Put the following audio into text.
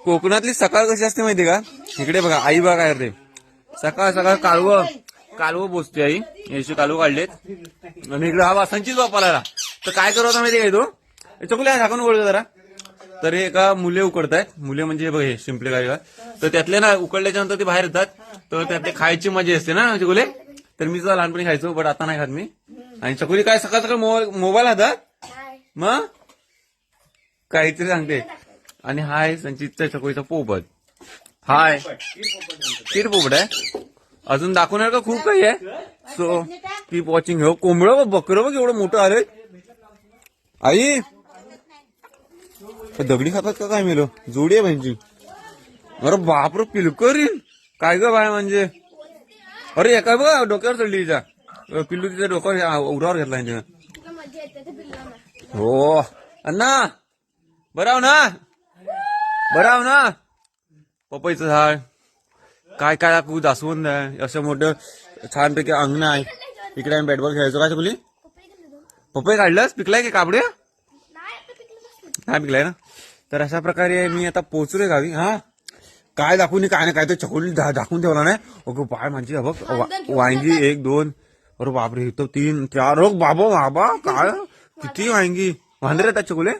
कोकणातली सकाळ कशी असते माहिती का? इकडे बघा आई बघा काय करते, सकाळ सकाळ कालवं बोसते आई, याची कालवं काढलेत आणि इकडे हा वासांचीच वापरायला. तर काय करत माहिती काय तो चकुल्या झाकून उघडतो जरा. तर हे एका मुले उकडतायत, मुले म्हणजे बघ हे शिंपले काय का, तर त्यातले ना उकडल्याच्या नंतर ते बाहेर येतात, तर त्यातले खायची मजा असते ना चकुले. तर मी सुद्धा लहानपणी खायचो, बट आता नाही खात मी. आणि चकुली काय सकाळ सकाळ मोबाईल हातात, मग काहीतरी सांगते. आणि हाय संचितचा चकोळीचा पोपट, हाय तीर पोपट आहे. अजून दाखवणार का खूप काही आहे. So keep watching. हो कोंबडं बकरं बघ एवढं मोठं आलंय. आई दगडी खातात का काय मेलो, जोडी आहे बहिणची. अरे बापरे पिलकरी काय ग बाय म्हणजे. अरे एका बघ डोक्यावर चढली तिच्या, पिल्लू तिच्या डोक्यावर उरावर घेतला तिने. हो अण्णा बराव ना, बराव ना. पपईचं झाड काय काय दाखवू, जास्वंद आहे, असं मोठं छानपैकी अंगण आहे. इकडे आम्ही बॅटबॉल खेळायचो. काय चकुली पपई काढलंस, पिकलाय की काबड्या नाही पिकलाय ना. तर अशा प्रकारे मी आता पोहोचलोय गावी. हा काय दाखवून काय ना काय तर चकोली दाखवून ठेवला नाही. अगं पाय म्हणजे बघ वांगी 1 2, अरे बापरे इथं 3 4, बाबा बाबा काय किती वांगी. वांदरे येतात चकोले.